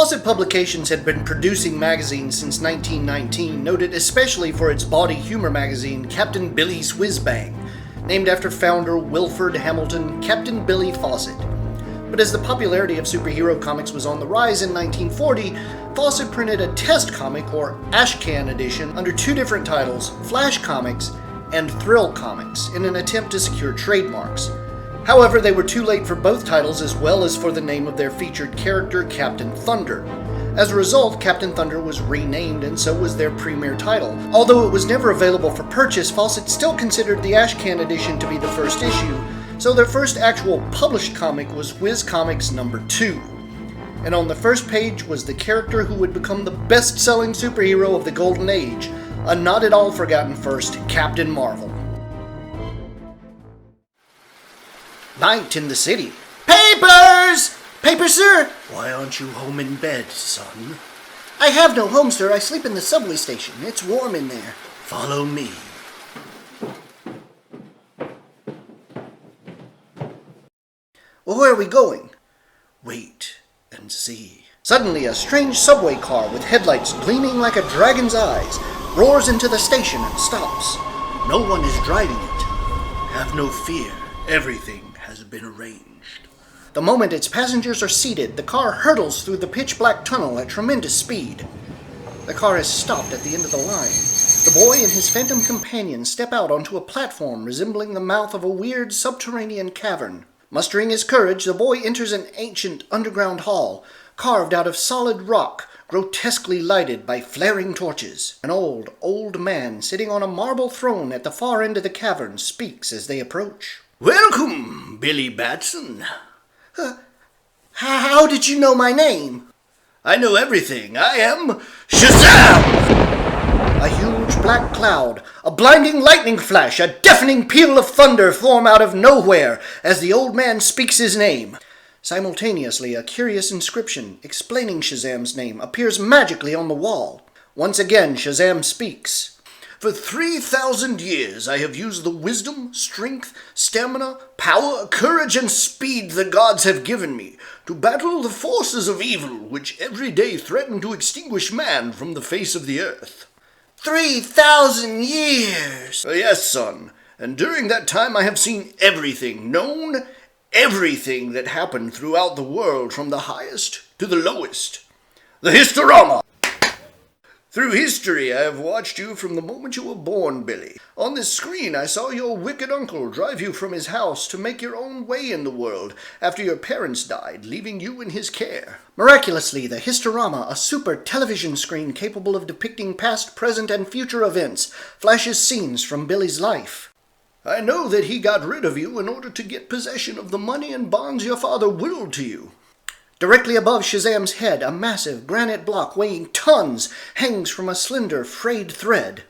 Fawcett Publications had been producing magazines since 1919, noted especially for its bawdy humor magazine, Captain Billy's Whiz Bang, named after founder Wilford Hamilton, Captain Billy Fawcett. But as the popularity of superhero comics was on the rise in 1940, Fawcett printed a test comic, or ashcan edition, under two different titles, Flash Comics and Thrill Comics, in an attempt to secure trademarks. However, they were too late for both titles as well as for the name of their featured character, Captain Thunder. As a result, Captain Thunder was renamed, and so was their premier title. Although it was never available for purchase, Fawcett still considered the ashcan edition to be the first issue, so their first actual published comic was Whiz Comics number 2. And on the first page was the character who would become the best-selling superhero of the Golden Age, a not at all forgotten first, Captain Marvel. Night in the city. Papers! Papers, sir! Why aren't you home in bed, son? I have no home, sir. I sleep in the subway station. It's warm in there. Follow me. Well, where are we going? Wait and see. Suddenly, a strange subway car with headlights gleaming like a dragon's eyes roars into the station and stops. No one is driving it. Have no fear. Everything has been arranged. The moment its passengers are seated, the car hurtles through the pitch-black tunnel at tremendous speed. The car has stopped at the end of the line. The boy and his phantom companion step out onto a platform resembling the mouth of a weird subterranean cavern. Mustering his courage, the boy enters an ancient underground hall, carved out of solid rock, grotesquely lighted by flaring torches. An old man sitting on a marble throne at the far end of the cavern speaks as they approach. Welcome, Billy Batson. How did you know my name? I know everything. I am Shazam! A huge black cloud, a blinding lightning flash, a deafening peal of thunder form out of nowhere as the old man speaks his name. Simultaneously, a curious inscription explaining Shazam's name appears magically on the wall. Once again, Shazam speaks. For 3,000 years I have used the wisdom, strength, stamina, power, courage, and speed the gods have given me to battle the forces of evil which every day threaten to extinguish man from the face of the earth. 3,000 years! Yes, son, and during that time I have seen everything, known everything that happened throughout the world from the highest to the lowest. The Historama! Through history, I have watched you from the moment you were born, Billy. On this screen, I saw your wicked uncle drive you from his house to make your own way in the world after your parents died, leaving you in his care. Miraculously, the Historama, a super television screen capable of depicting past, present, and future events, flashes scenes from Billy's life. I know that he got rid of you in order to get possession of the money and bonds your father willed to you. Directly above Shazam's head, a massive granite block weighing tons hangs from a slender, frayed thread.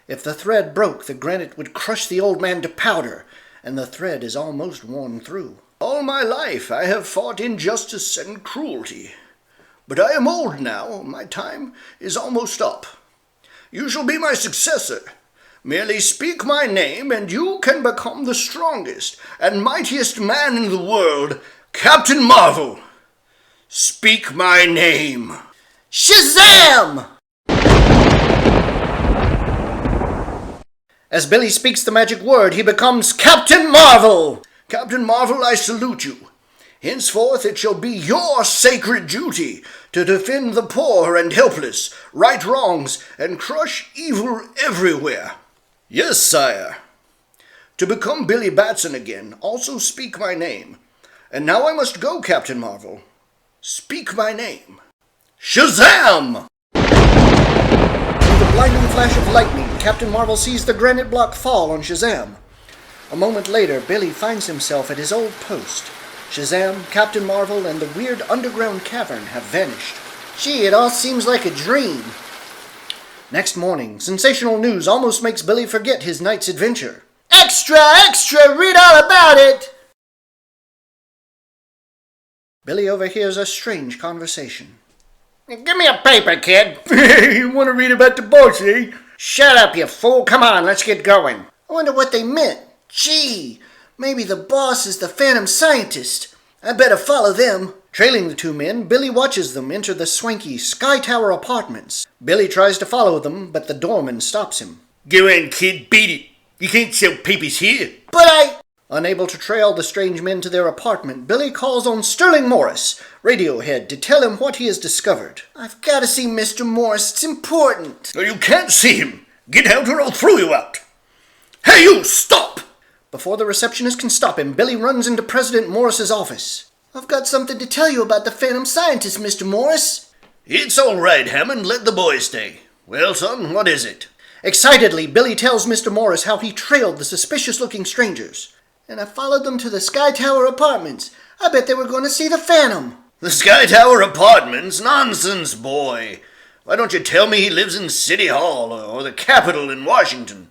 If the thread broke, the granite would crush the old man to powder, and the thread is almost worn through. All my life I have fought injustice and cruelty. But I am old now. My time is almost up. You shall be my successor. Merely speak my name, and you can become the strongest and mightiest man in the world, Captain Marvel. Speak my name. Shazam! As Billy speaks the magic word, he becomes Captain Marvel. Captain Marvel, I salute you. Henceforth it shall be your sacred duty to defend the poor and helpless, right wrongs, and crush evil everywhere. Yes, sire. To become Billy Batson again, also speak my name. And now I must go, Captain Marvel. Speak my name. Shazam! With a blinding flash of lightning, Captain Marvel sees the granite block fall on Shazam. A moment later, Billy finds himself at his old post. Shazam, Captain Marvel, and the weird underground cavern have vanished. Gee, it all seems like a dream. Next morning, sensational news almost makes Billy forget his night's adventure. Extra, extra, read all about it! Billy overhears a strange conversation. Give me a paper, kid. You want to read about the boss, eh? Shut up, you fool. Come on, let's get going. I wonder what they meant. Gee, maybe the boss is the Phantom Scientist. I better follow them. Trailing the two men, Billy watches them enter the swanky Sky Tower apartments. Billy tries to follow them, but the doorman stops him. Go on, kid, beat it. You can't sell papers here. But Unable to trail the strange men to their apartment, Billy calls on Sterling Morris, Radiohead, to tell him what he has discovered. I've got to see Mr. Morris. It's important. You can't see him. Get out or I'll throw you out. Hey, you, stop! Before the receptionist can stop him, Billy runs into President Morris's office. I've got something to tell you about the Phantom Scientist, Mr. Morris. It's all right, Hammond. Let the boy stay. Well, son, what is it? Excitedly, Billy tells Mr. Morris how he trailed the suspicious-looking strangers. And I followed them to the Sky Tower apartments. I bet they were going to see the Phantom. The Sky Tower apartments? Nonsense, boy. Why don't you tell me he lives in City Hall or the Capitol in Washington?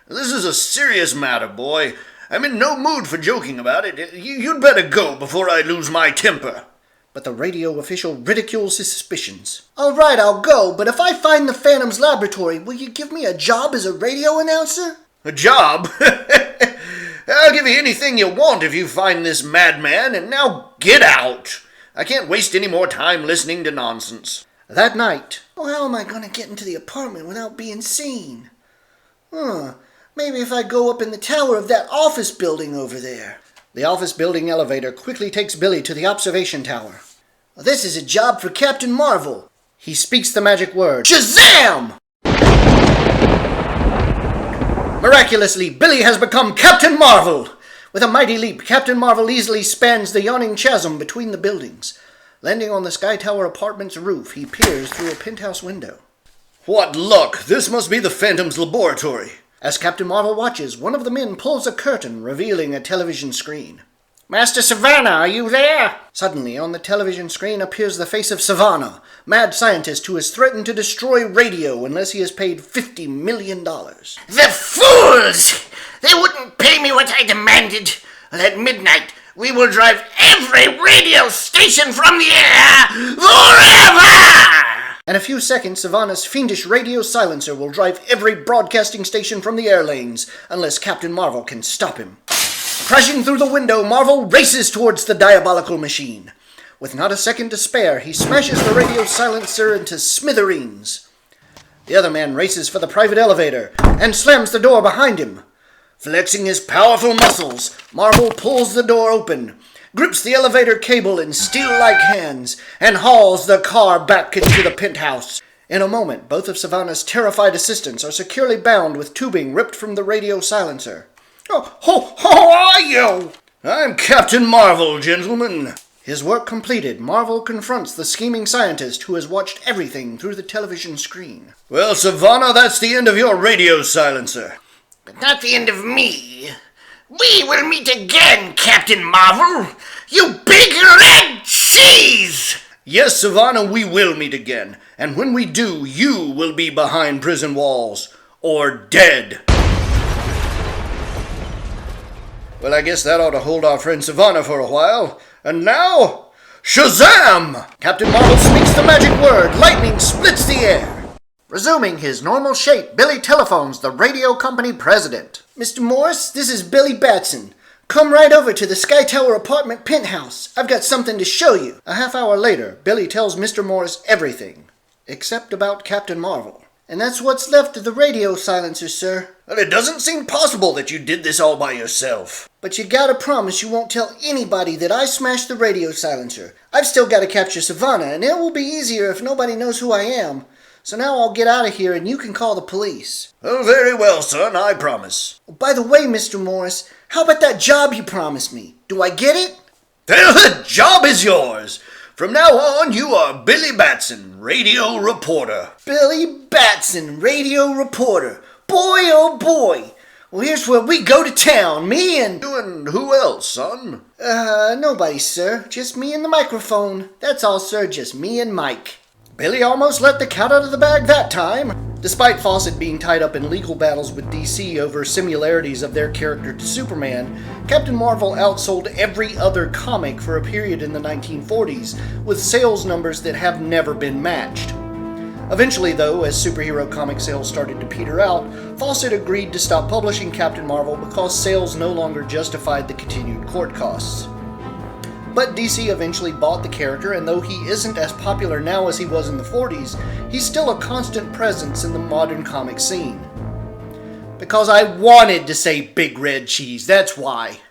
This is a serious matter, boy. I'm in no mood for joking about it. You'd better go before I lose my temper. But the radio official ridicules his suspicions. All right, I'll go, but if I find the Phantom's laboratory, will you give me a job as a radio announcer? A job? I'll give you anything you want if you find this madman, and now get out. I can't waste any more time listening to nonsense. That night, how am I going to get into the apartment without being seen? Maybe if I go up in the tower of that office building over there. The office building elevator quickly takes Billy to the observation tower. This is a job for Captain Marvel. He speaks the magic word, Shazam! Miraculously, Billy has become Captain Marvel! With a mighty leap, Captain Marvel easily spans the yawning chasm between the buildings. Landing on the Sky Tower apartment's roof, he peers through a penthouse window. What luck! This must be the Phantom's laboratory. As Captain Marvel watches, one of the men pulls a curtain, revealing a television screen. Master Savannah, are you there? Suddenly, on the television screen appears the face of Savannah, mad scientist who has threatened to destroy radio unless he is paid $50 million. The fools! They wouldn't pay me what I demanded. Well, at midnight, we will drive every radio station from the air forever! In a few seconds, Savannah's fiendish radio silencer will drive every broadcasting station from the air lanes, unless Captain Marvel can stop him. Crashing through the window, Marvel races towards the diabolical machine. With not a second to spare, he smashes the radio silencer into smithereens. The other man races for the private elevator and slams the door behind him. Flexing his powerful muscles, Marvel pulls the door open, grips the elevator cable in steel-like hands, and hauls the car back into the penthouse. In a moment, both of Savannah's terrified assistants are securely bound with tubing ripped from the radio silencer. Who are you? I'm Captain Marvel, gentlemen. His work completed, Marvel confronts the scheming scientist who has watched everything through the television screen. Well, Savannah, that's the end of your radio silencer. But not the end of me. We will meet again, Captain Marvel. You big red cheese! Yes, Savannah, we will meet again. And when we do, you will be behind prison walls. Or dead. Well, I guess that ought to hold our friend Savannah for a while. And now, Shazam! Captain Marvel speaks the magic word. Lightning splits the air. Resuming his normal shape, Billy telephones the radio company president. Mr. Morris, this is Billy Batson. Come right over to the Sky Tower apartment penthouse. I've got something to show you. A half hour later, Billy tells Mr. Morris everything, except about Captain Marvel. And that's what's left of the radio silencer, sir. Well, it doesn't seem possible that you did this all by yourself. But you gotta promise you won't tell anybody that I smashed the radio silencer. I've still gotta capture Savannah, and it will be easier if nobody knows who I am. So now I'll get out of here and you can call the police. Oh, very well, son, I promise. By the way, Mr. Morris, how about that job you promised me? Do I get it? The job is yours. From now on, you are Billy Batson, radio reporter. Billy Batson, radio reporter. Boy, oh boy. Well, here's where we go to town, me and... You and who else, son? Nobody, sir. Just me and the microphone. That's all, sir, just me and Mike. Billy almost let the cat out of the bag that time. Despite Fawcett being tied up in legal battles with DC over similarities of their character to Superman, Captain Marvel outsold every other comic for a period in the 1940s, with sales numbers that have never been matched. Eventually, though, as superhero comic sales started to peter out, Fawcett agreed to stop publishing Captain Marvel because sales no longer justified the continued court costs. But DC eventually bought the character, and though he isn't as popular now as he was in the 40s, he's still a constant presence in the modern comic scene. Because I wanted to say Big Red Cheese, that's why.